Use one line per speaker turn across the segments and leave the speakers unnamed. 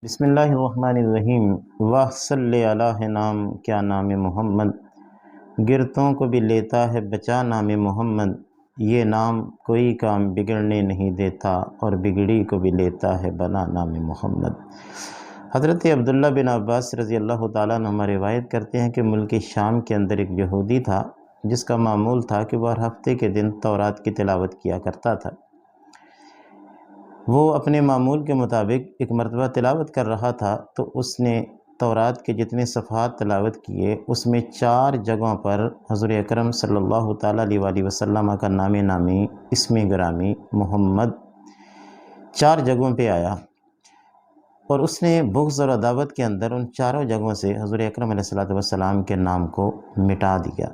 بسم اللہ الرحمن الرحیم واہ صلی اللہ نام کیا نام محمد، گرتوں کو بھی لیتا ہے بچا نام محمد، یہ نام کوئی کام بگڑنے نہیں دیتا اور بگڑی کو بھی لیتا ہے بنا نام محمد۔ حضرت عبداللہ بن عباس رضی اللہ تعالیٰ عنہ روایت کرتے ہیں کہ ملک شام کے اندر ایک یہودی تھا جس کا معمول تھا کہ وہ ہر ہفتے کے دن تورات کی تلاوت کیا کرتا تھا۔ وہ اپنے معمول کے مطابق ایک مرتبہ تلاوت کر رہا تھا تو اس نے تورات کے جتنے صفحات تلاوت کیے اس میں 4 جگہوں پر حضور اکرم صلی اللہ تعالیٰ علیہ وسلم کا نام نامی اسم گرامی محمد 4 جگہوں پہ آیا، اور اس نے بغض اور عداوت کے اندر ان 4 جگہوں سے حضور اکرم علیہ السلام کے نام کو مٹا دیا۔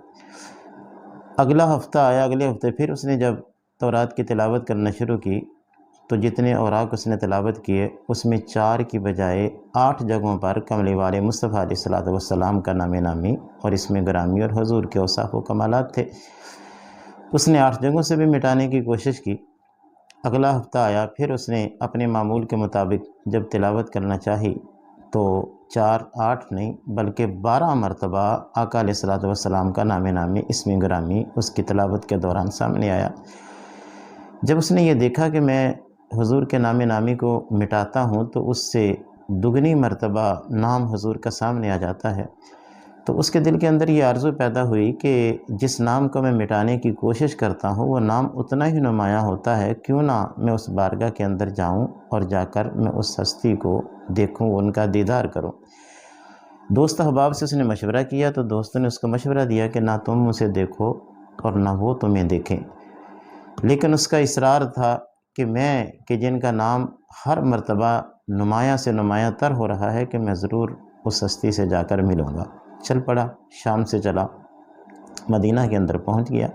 اگلا ہفتہ آیا، اگلے ہفتے پھر اس نے جب تورات کی تلاوت کرنا شروع کی تو جتنے اوراق اس نے تلاوت کیے اس میں 4 کی بجائے 8 جگہوں پر کملی والے مصطفیٰ علیہ السلام کا نام نامی اور اسم گرامی اور حضور کے اوصاف و کمالات تھے۔ اس نے 8 جگہوں سے بھی مٹانے کی کوشش کی۔ اگلا ہفتہ آیا، پھر اس نے اپنے معمول کے مطابق جب تلاوت کرنا چاہی تو 4 8 نہیں بلکہ 12 مرتبہ آقا علیہ السلام کا نام نامی اسم گرامی اس کی تلاوت کے دوران سامنے آیا۔ جب اس نے یہ دیکھا کہ میں حضور کے نام نامی کو مٹاتا ہوں تو اس سے دگنی مرتبہ نام حضور کا سامنے آ جاتا ہے، تو اس کے دل کے اندر یہ آرزو پیدا ہوئی کہ جس نام کو میں مٹانے کی کوشش کرتا ہوں وہ نام اتنا ہی نمایاں ہوتا ہے، کیوں نہ میں اس بارگاہ کے اندر جاؤں اور جا کر میں اس ہستی کو دیکھوں، ان کا دیدار کروں۔ دوست احباب سے اس نے مشورہ کیا تو دوستوں نے اس کو مشورہ دیا کہ نہ تم اسے دیکھو اور نہ وہ تمہیں دیکھیں، لیکن اس کا اصرار تھا کہ جن کا نام ہر مرتبہ نمایاں سے نمایاں تر ہو رہا ہے کہ میں ضرور اس ہستی سے جا کر ملوں گا۔ چل پڑا، شام سے چلا، مدینہ کے اندر پہنچ گیا۔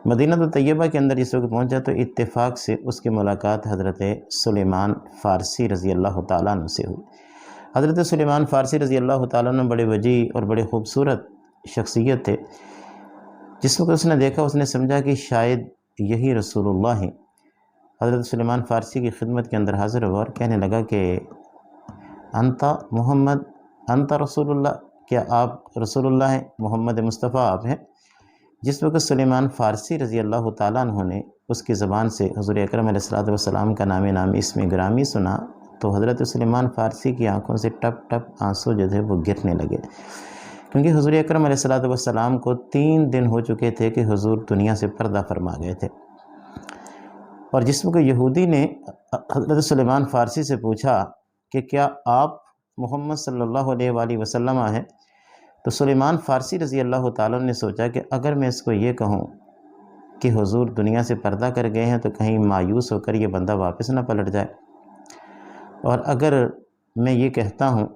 مدینہ تو طیبہ کے اندر جس وقت پہنچا تو اتفاق سے اس کی ملاقات حضرت سلیمان فارسی رضی اللہ تعالیٰ عنہ سے ہوئی۔ حضرت سلیمان فارسی رضی اللہ تعالیٰ عنہ بڑے وجیح اور بڑے خوبصورت شخصیت تھے۔ جس وقت اس نے دیکھا اس نے سمجھا کہ شاید یہی رسول اللہ ہیں۔ حضرت سلیمان فارسی کی خدمت کے اندر حاضر ہوا اور کہنے لگا کہ انت محمد انت رسول اللہ، کیا آپ رسول اللہ ہیں، محمد مصطفیٰ آپ ہیں؟ جس وقت سلیمان فارسی رضی اللہ تعالیٰ عنہ نے اس کی زبان سے حضور اکرم علیہ السلام کا نام نامی اسم گرامی سنا تو حضرت سلیمان فارسی کی آنکھوں سے ٹپ ٹپ آنسو جو تھے وہ گرنے لگے، کیونکہ حضور اکرم علیہ السلام کو 3 دن ہو چکے تھے کہ حضور دنیا سے پردہ فرما گئے تھے۔ اور جس وقت یہودی نے حضرت سلیمان فارسی سے پوچھا کہ کیا آپ محمد صلی اللہ علیہ وآلہ وسلم ہیں، تو سلیمان فارسی رضی اللہ تعالیٰ نے سوچا کہ اگر میں اس کو یہ کہوں کہ حضور دنیا سے پردہ کر گئے ہیں تو کہیں مایوس ہو کر یہ بندہ واپس نہ پلٹ جائے، اور اگر میں یہ کہتا ہوں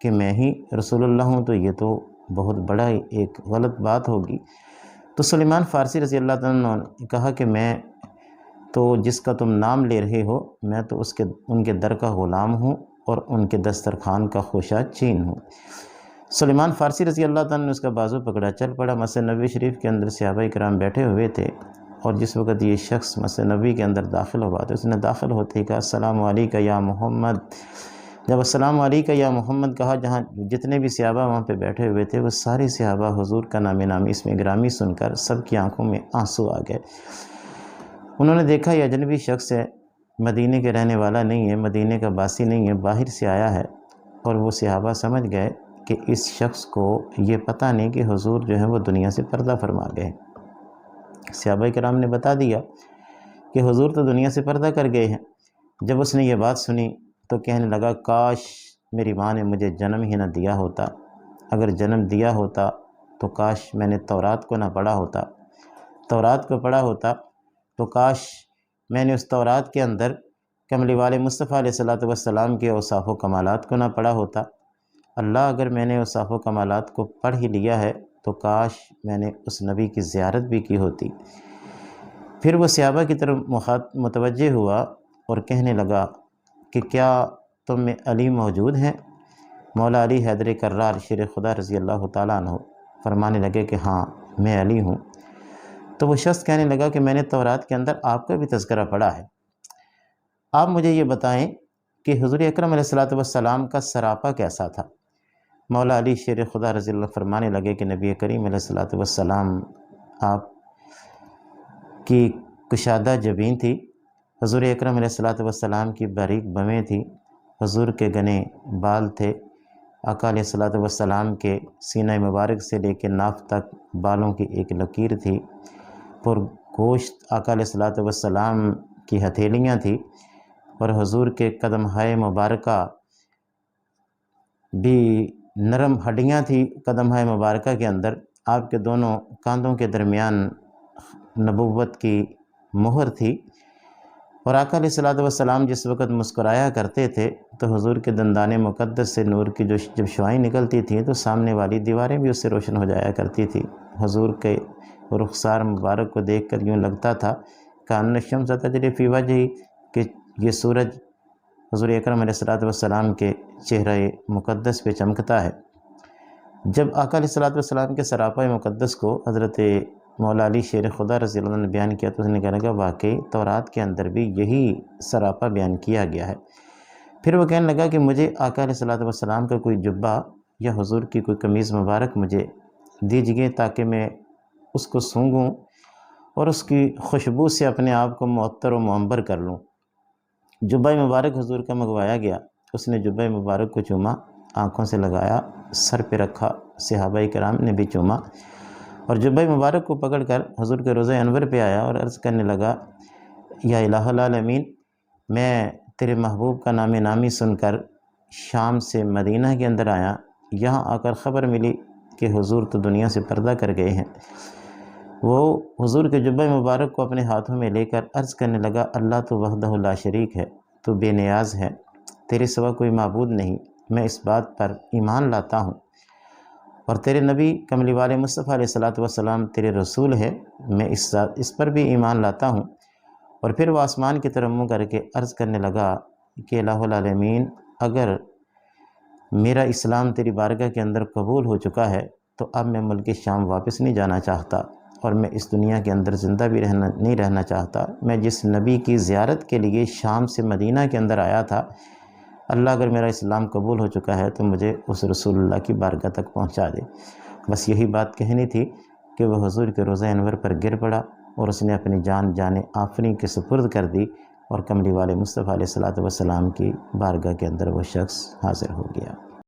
کہ میں ہی رسول اللہ ہوں تو یہ تو بہت بڑا ایک غلط بات ہوگی۔ تو سلیمان فارسی رضی اللہ تعالیٰ نے کہا کہ میں تو جس کا تم نام لے رہے ہو میں تو ان کے در کا غلام ہوں اور ان کے دسترخوان کا خوشہ چین ہوں۔ سلیمان فارسی رضی اللہ تعالیٰ نے اس کا بازو پکڑا، چل پڑا۔ مسجد نبوی شریف کے اندر صحابہ کرام بیٹھے ہوئے تھے، اور جس وقت یہ شخص مسجد نبوی کے اندر داخل ہوا تو اس نے داخل ہوتے ہی کہا السلام علیکہ یا محمد۔ جب السلام علیکہ یا محمد کہا، جہاں جتنے بھی صحابہ وہاں پہ بیٹھے ہوئے تھے وہ سارے صحابہ حضور کا نام نامی اسم گرامی سن کر سب کی آنکھوں میں آنسو آ گئے۔ انہوں نے دیکھا یہ اجنبی شخص ہے، مدینے کے رہنے والا نہیں ہے، مدینے کا باسی نہیں ہے، باہر سے آیا ہے، اور وہ صحابہ سمجھ گئے کہ اس شخص کو یہ پتہ نہیں کہ حضور جو ہے وہ دنیا سے پردہ فرما گئے۔ صحابہ کرام نے بتا دیا کہ حضور تو دنیا سے پردہ کر گئے ہیں۔ جب اس نے یہ بات سنی تو کہنے لگا کاش میری ماں نے مجھے جنم ہی نہ دیا ہوتا، اگر جنم دیا ہوتا تو کاش میں نے تورات کو نہ پڑھا ہوتا، تورات کو پڑھا ہوتا تو کاش میں نے اس تورات کے اندر کملی والے مصطفیٰ علیہ السلام کے اوصاف و کمالات کو نہ پڑھا ہوتا۔ اللہ اگر میں نے اوصاف و کمالات کو پڑھ ہی لیا ہے تو کاش میں نے اس نبی کی زیارت بھی کی ہوتی۔ پھر وہ صحابہ کی طرف متوجہ ہوا اور کہنے لگا کہ کیا تم میں علی موجود ہیں؟ مولا علی حیدر کرار شیر خدا رضی اللہ تعالیٰ عنہ فرمانے لگے کہ ہاں میں علی ہوں۔ تو وہ شخص کہنے لگا کہ میں نے تورات کے اندر آپ کا بھی تذکرہ پڑھا ہے، آپ مجھے یہ بتائیں کہ حضور اکرم علیہ الصلوۃ والسلام کا سراپا کیسا تھا۔ مولا علی شیر خدا رضی اللہ فرمانے لگے کہ نبی کریم علیہ الصلوۃ والسلام آپ کی کشادہ جبین تھی، حضور اکرم علیہ الصلوۃ والسلام کی باریک بمیں تھی، حضور کے گھنے بال تھے، آقا علیہ الصلوۃ والسلام کے سینہ مبارک سے لے کے ناف تک بالوں کی ایک لکیر تھی، پر گوشت آقا علیہ الصلوۃ والسلام کی ہتھیلیاں تھیں، اور حضور کے قدم ہائے مبارکہ بھی نرم ہڈیاں تھیں قدم ہائے مبارکہ کے اندر۔ آپ کے دونوں کاندھوں کے درمیان نبوت کی مہر تھی، اور آقا علیہ الصلوۃ والسلام جس وقت مسکرایا کرتے تھے تو حضور کے دندان مقدس سے نور کی جب شعائیں نکلتی تھیں تو سامنے والی دیواریں بھی اس سے روشن ہو جایا کرتی تھی۔ حضور کے رخسار مبارک کو دیکھ کر یوں لگتا تھا کأن الشمس تجری فی وجہہ، کہ یہ سورج حضور اکرم علیہ الصلوۃ والسلام کے چہرہ مقدس پہ چمکتا ہے۔ جب آقا علیہ الصلوۃ والسلام کے سراپا مقدس کو حضرت مولا علی شیر خدا رضی اللہ عنہ نے بیان کیا تو اس نے کہنے لگا واقعی تورات کے اندر بھی یہی سراپا بیان کیا گیا ہے۔ پھر وہ کہنے لگا کہ مجھے آقا علیہ الصلوۃ والسلام کا کوئی جبہ یا حضور کی کوئی قمیض مبارک مجھے دیجیے تاکہ میں اس کو سونگھوں اور اس کی خوشبو سے اپنے آپ کو معطر و معمبر کر لوں۔ جبہ مبارک حضور کا منگوایا گیا، اس نے جبہ مبارک کو چوما، آنکھوں سے لگایا، سر پہ رکھا، صحابہ کرام نے بھی چوما، اور جبہ مبارک کو پکڑ کر حضور کے روضہ انور پہ آیا اور عرض کرنے لگا یا الہ العالمین، میں تیرے محبوب کا نام نامی سن کر شام سے مدینہ کے اندر آیا، یہاں آ کر خبر ملی کہ حضور تو دنیا سے پردہ کر گئے ہیں۔ وہ حضور کے جبہ مبارک کو اپنے ہاتھوں میں لے کر عرض کرنے لگا اللہ تو وحدہ لا شریک ہے، تو بے نیاز ہے، تیرے سوا کوئی معبود نہیں، میں اس بات پر ایمان لاتا ہوں، اور تیرے نبی کملی والے مصطفیٰ علیہ الصلوۃ والسلام تیرے رسول ہے، میں اس پر بھی ایمان لاتا ہوں۔ اور پھر وہ آسمان کی طرف منہ کر کے عرض کرنے لگا کہ الہ العالمین، اگر میرا اسلام تیری بارگاہ کے اندر قبول ہو چکا ہے تو اب میں ملک شام واپس نہیں جانا چاہتا، اور میں اس دنیا کے اندر زندہ بھی نہیں رہنا چاہتا۔ میں جس نبی کی زیارت کے لیے شام سے مدینہ کے اندر آیا تھا، اللہ اگر میرا اسلام قبول ہو چکا ہے تو مجھے اس رسول اللہ کی بارگاہ تک پہنچا دے۔ بس یہی بات کہنی تھی کہ وہ حضور کے روضہ انور پر گر پڑا اور اس نے اپنی جان آفریں کے سپرد کر دی، اور کملی والے مصطفیٰ علیہ الصلوۃ والسلام کی بارگاہ کے اندر وہ شخص حاضر ہو گیا۔